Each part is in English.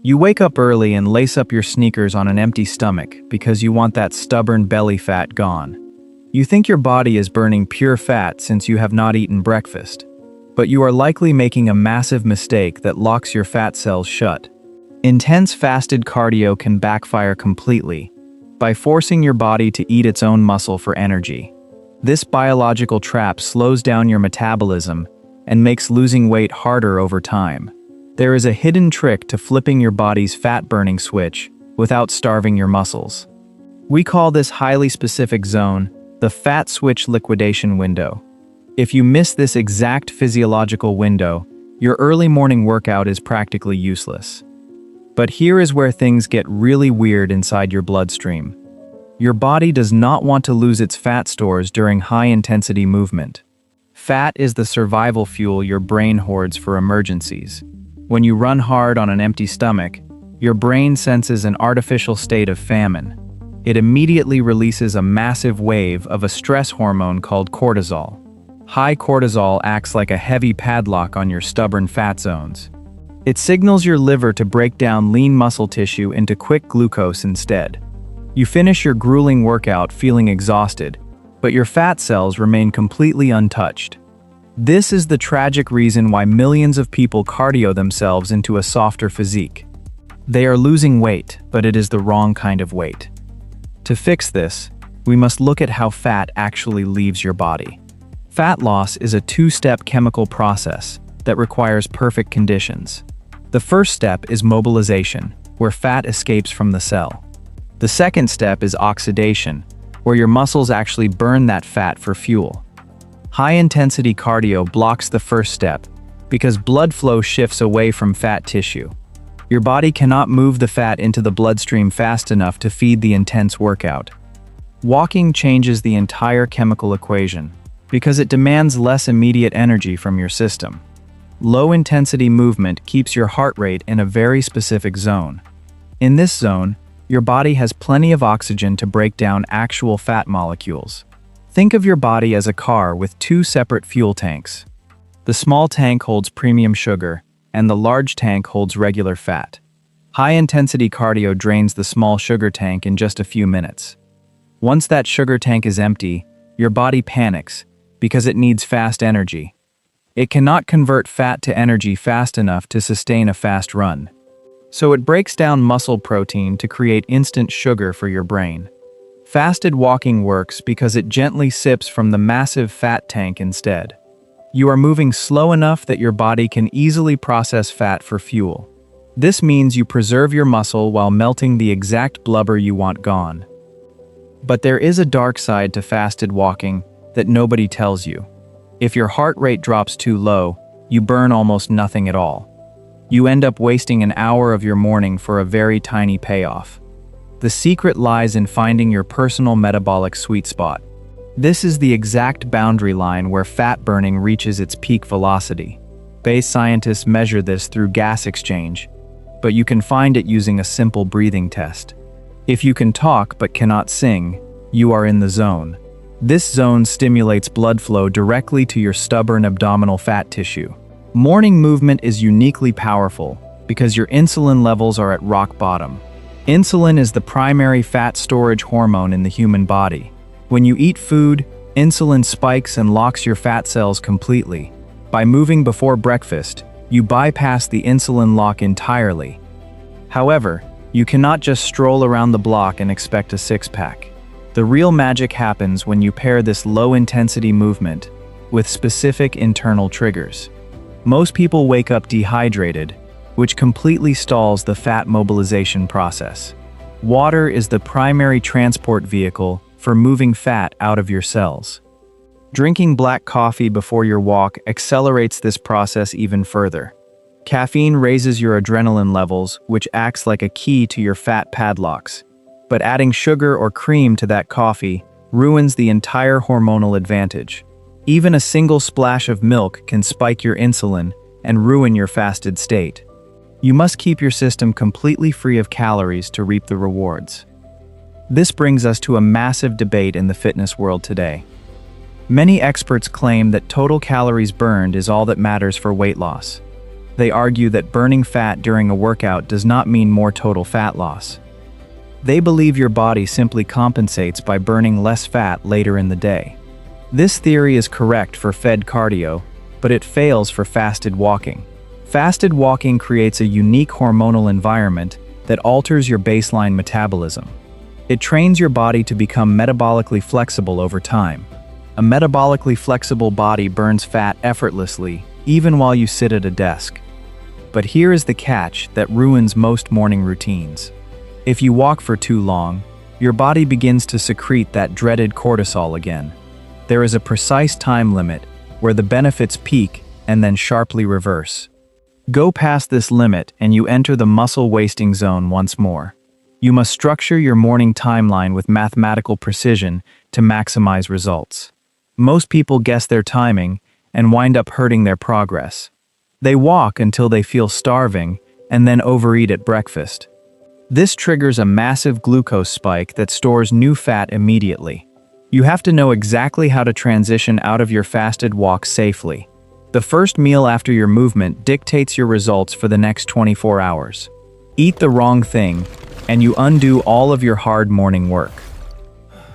You wake up early and lace up your sneakers on an empty stomach because you want that stubborn belly fat gone. You think your body is burning pure fat since you have not eaten breakfast. But you are likely making a massive mistake that locks your fat cells shut. Intense fasted cardio can backfire completely by forcing your body to eat its own muscle for energy. This biological trap slows down your metabolism and makes losing weight harder over time. There is a hidden trick to flipping your body's fat-burning switch without starving your muscles. We call this highly specific zone the fat switch liquidation window. If you miss this exact physiological window, your early morning workout is practically useless. But here is where things get really weird inside your bloodstream. Your body does not want to lose its fat stores during high-intensity movement. Fat is the survival fuel your brain hoards for emergencies. When you run hard on an empty stomach, your brain senses an artificial state of famine. It immediately releases a massive wave of a stress hormone called cortisol. High cortisol acts like a heavy padlock on your stubborn fat zones. It signals your liver to break down lean muscle tissue into quick glucose instead. You finish your grueling workout feeling exhausted, but your fat cells remain completely untouched. This is the tragic reason why millions of people cardio themselves into a softer physique. They are losing weight, but it is the wrong kind of weight. To fix this, we must look at how fat actually leaves your body. Fat loss is a two-step chemical process that requires perfect conditions. The first step is mobilization, where fat escapes from the cell. The second step is oxidation, where your muscles actually burn that fat for fuel. High-intensity cardio blocks the first step because blood flow shifts away from fat tissue. Your body cannot move the fat into the bloodstream fast enough to feed the intense workout. Walking changes the entire chemical equation because it demands less immediate energy from your system. Low-intensity movement keeps your heart rate in a very specific zone. In this zone, your body has plenty of oxygen to break down actual fat molecules. Think of your body as a car with two separate fuel tanks. The small tank holds premium sugar, and the large tank holds regular fat. High-intensity cardio drains the small sugar tank in just a few minutes. Once that sugar tank is empty, your body panics because it needs fast energy. It cannot convert fat to energy fast enough to sustain a fast run. So it breaks down muscle protein to create instant sugar for your brain. Fasted walking works because it gently sips from the massive fat tank instead. You are moving slow enough that your body can easily process fat for fuel. This means you preserve your muscle while melting the exact blubber you want gone. But there is a dark side to fasted walking that nobody tells you. If your heart rate drops too low, you burn almost nothing at all. You end up wasting an hour of your morning for a very tiny payoff. The secret lies in finding your personal metabolic sweet spot. This is the exact boundary line where fat burning reaches its peak velocity. Base scientists measure this through gas exchange, but you can find it using a simple breathing test. If you can talk but cannot sing, you are in the zone. This zone stimulates blood flow directly to your stubborn abdominal fat tissue. Morning movement is uniquely powerful because your insulin levels are at rock bottom. Insulin is the primary fat storage hormone in the human body. When you eat food, insulin spikes and locks your fat cells completely. By moving before breakfast, you bypass the insulin lock entirely. However, you cannot just stroll around the block and expect a six-pack. The real magic happens when you pair this low-intensity movement with specific internal triggers. Most people wake up dehydrated, which completely stalls the fat mobilization process. Water is the primary transport vehicle for moving fat out of your cells. Drinking black coffee before your walk accelerates this process even further. Caffeine raises your adrenaline levels, which acts like a key to your fat padlocks. But adding sugar or cream to that coffee ruins the entire hormonal advantage. Even a single splash of milk can spike your insulin and ruin your fasted state. You must keep your system completely free of calories to reap the rewards. This brings us to a massive debate in the fitness world today. Many experts claim that total calories burned is all that matters for weight loss. They argue that burning fat during a workout does not mean more total fat loss. They believe your body simply compensates by burning less fat later in the day. This theory is correct for fed cardio, but it fails for fasted walking. Fasted walking creates a unique hormonal environment that alters your baseline metabolism. It trains your body to become metabolically flexible over time. A metabolically flexible body burns fat effortlessly, even while you sit at a desk. But here is the catch that ruins most morning routines. If you walk for too long, your body begins to secrete that dreaded cortisol again. There is a precise time limit where the benefits peak and then sharply reverse. Go past this limit and you enter the muscle-wasting zone once more. You must structure your morning timeline with mathematical precision to maximize results. Most people guess their timing and wind up hurting their progress. They walk until they feel starving and then overeat at breakfast. This triggers a massive glucose spike that stores new fat immediately. You have to know exactly how to transition out of your fasted walk safely. The first meal after your movement dictates your results for the next 24 hours. Eat the wrong thing, and you undo all of your hard morning work.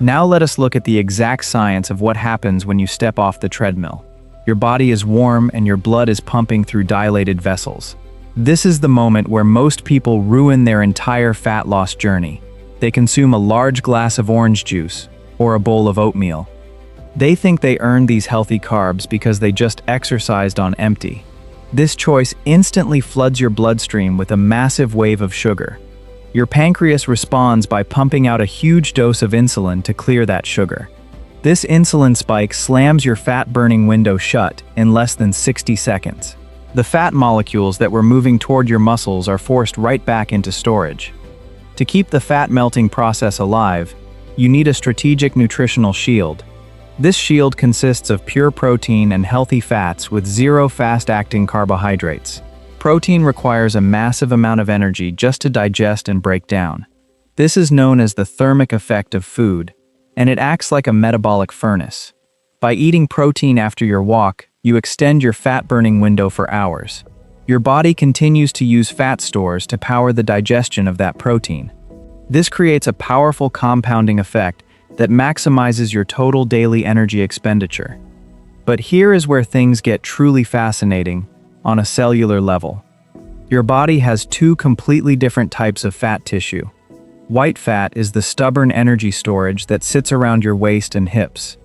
Now let us look at the exact science of what happens when you step off the treadmill. Your body is warm and your blood is pumping through dilated vessels. This is the moment where most people ruin their entire fat loss journey. They consume a large glass of orange juice or a bowl of oatmeal. They think they earned these healthy carbs because they just exercised on empty. This choice instantly floods your bloodstream with a massive wave of sugar. Your pancreas responds by pumping out a huge dose of insulin to clear that sugar. This insulin spike slams your fat-burning window shut in less than 60 seconds. The fat molecules that were moving toward your muscles are forced right back into storage. To keep the fat melting process alive, you need a strategic nutritional shield. This shield consists of pure protein and healthy fats with zero fast-acting carbohydrates. Protein requires a massive amount of energy just to digest and break down. This is known as the thermic effect of food, and it acts like a metabolic furnace. By eating protein after your walk, you extend your fat-burning window for hours. Your body continues to use fat stores to power the digestion of that protein. This creates a powerful compounding effect that maximizes your total daily energy expenditure. But here is where things get truly fascinating on a cellular level. Your body has two completely different types of fat tissue. White fat is the stubborn energy storage that sits around your waist and hips.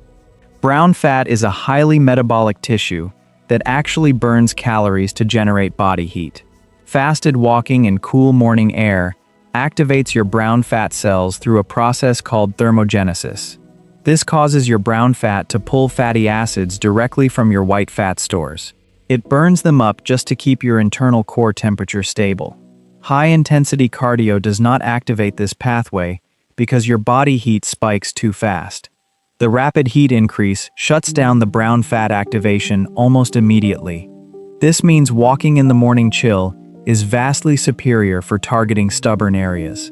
Brown fat is a highly metabolic tissue that actually burns calories to generate body heat. Fasted walking in cool morning air activates your brown fat cells through a process called thermogenesis. This causes your brown fat to pull fatty acids directly from your white fat stores. It burns them up just to keep your internal core temperature stable. High-intensity cardio does not activate this pathway because your body heat spikes too fast. The rapid heat increase shuts down the brown fat activation almost immediately. This means walking in the morning chill is vastly superior for targeting stubborn areas.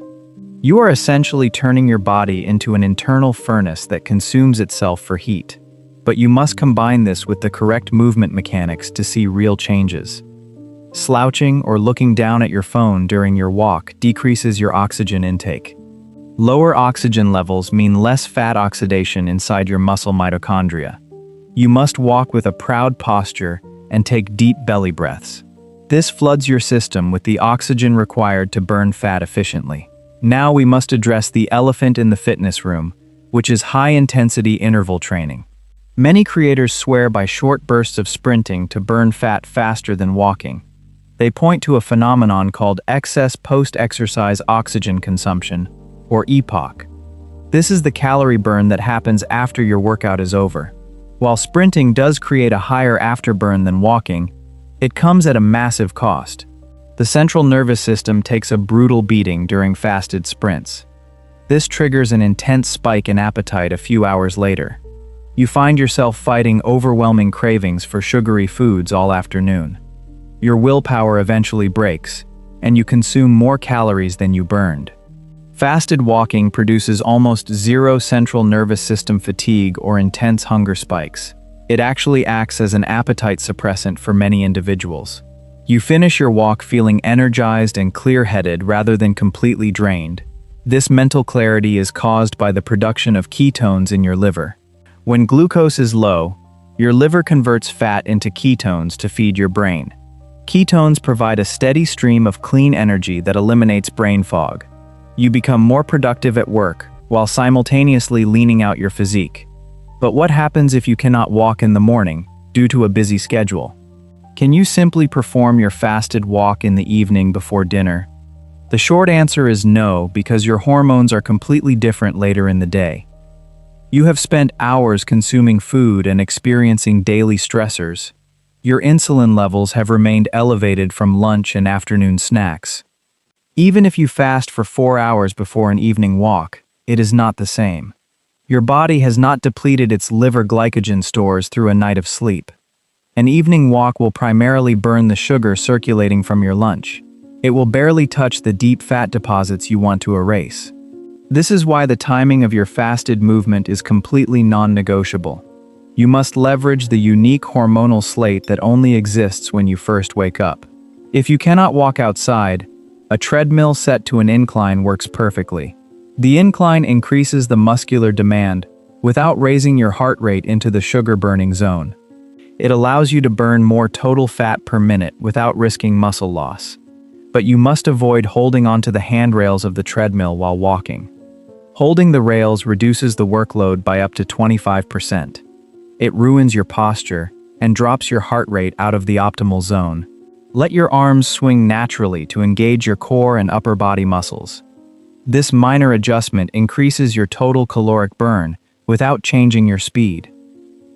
You are essentially turning your body into an internal furnace that consumes itself for heat. But you must combine this with the correct movement mechanics to see real changes. Slouching or looking down at your phone during your walk decreases your oxygen intake. Lower oxygen levels mean less fat oxidation inside your muscle mitochondria. You must walk with a proud posture and take deep belly breaths. This floods your system with the oxygen required to burn fat efficiently. Now we must address the elephant in the fitness room, which is high-intensity interval training. Many creators swear by short bursts of sprinting to burn fat faster than walking. They point to a phenomenon called excess post-exercise oxygen consumption, or EPOC. This is the calorie burn that happens after your workout is over. While sprinting does create a higher afterburn than walking, it comes at a massive cost. The central nervous system takes a brutal beating during fasted sprints. This triggers an intense spike in appetite a few hours later. You find yourself fighting overwhelming cravings for sugary foods all afternoon. Your willpower eventually breaks, and you consume more calories than you burned. Fasted walking produces almost zero central nervous system fatigue or intense hunger spikes. It actually acts as an appetite suppressant for many individuals. You finish your walk feeling energized and clear-headed rather than completely drained. This mental clarity is caused by the production of ketones in your liver. When glucose is low, your liver converts fat into ketones to feed your brain. Ketones provide a steady stream of clean energy that eliminates brain fog. You become more productive at work, while simultaneously leaning out your physique. But what happens if you cannot walk in the morning, due to a busy schedule? Can you simply perform your fasted walk in the evening before dinner? The short answer is no, because your hormones are completely different later in the day. You have spent hours consuming food and experiencing daily stressors. Your insulin levels have remained elevated from lunch and afternoon snacks. Even if you fast for 4 hours before an evening walk, it is not the same. Your body has not depleted its liver glycogen stores through a night of sleep. An evening walk will primarily burn the sugar circulating from your lunch. It will barely touch the deep fat deposits you want to erase. This is why the timing of your fasted movement is completely non-negotiable. You must leverage the unique hormonal slate that only exists when you first wake up. If you cannot walk outside, a treadmill set to an incline works perfectly. The incline increases the muscular demand without raising your heart rate into the sugar-burning zone. It allows you to burn more total fat per minute without risking muscle loss. But you must avoid holding onto the handrails of the treadmill while walking. Holding the rails reduces the workload by up to 25%. It ruins your posture and drops your heart rate out of the optimal zone. Let your arms swing naturally to engage your core and upper body muscles. This minor adjustment increases your total caloric burn without changing your speed.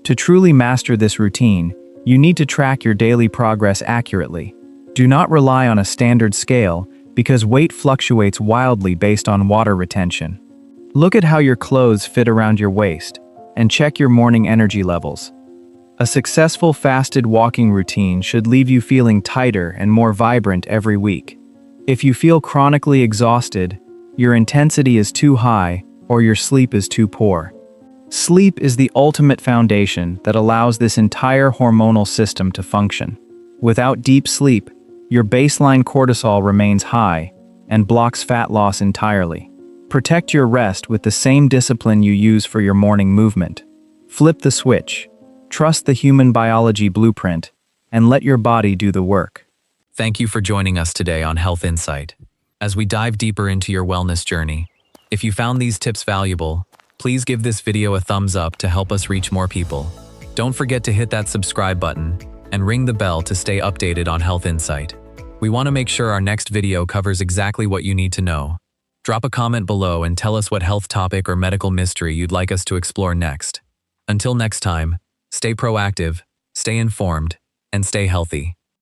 To truly master this routine, you need to track your daily progress accurately. Do not rely on a standard scale because weight fluctuates wildly based on water retention. Look at how your clothes fit around your waist and check your morning energy levels. A successful fasted walking routine should leave you feeling tighter and more vibrant every week. If you feel chronically exhausted, your intensity is too high, or your sleep is too poor. Sleep is the ultimate foundation that allows this entire hormonal system to function. Without deep sleep, your baseline cortisol remains high and blocks fat loss entirely. Protect your rest with the same discipline you use for your morning movement. Flip the switch, trust the human biology blueprint, and let your body do the work. Thank you for joining us today on Health Insight. As we dive deeper into your wellness journey, if you found these tips valuable, please give this video a thumbs up to help us reach more people. Don't forget to hit that subscribe button and ring the bell to stay updated on Health Insight. We want to make sure our next video covers exactly what you need to know. Drop a comment below and tell us what health topic or medical mystery you'd like us to explore next. Until next time, stay proactive, stay informed, and stay healthy.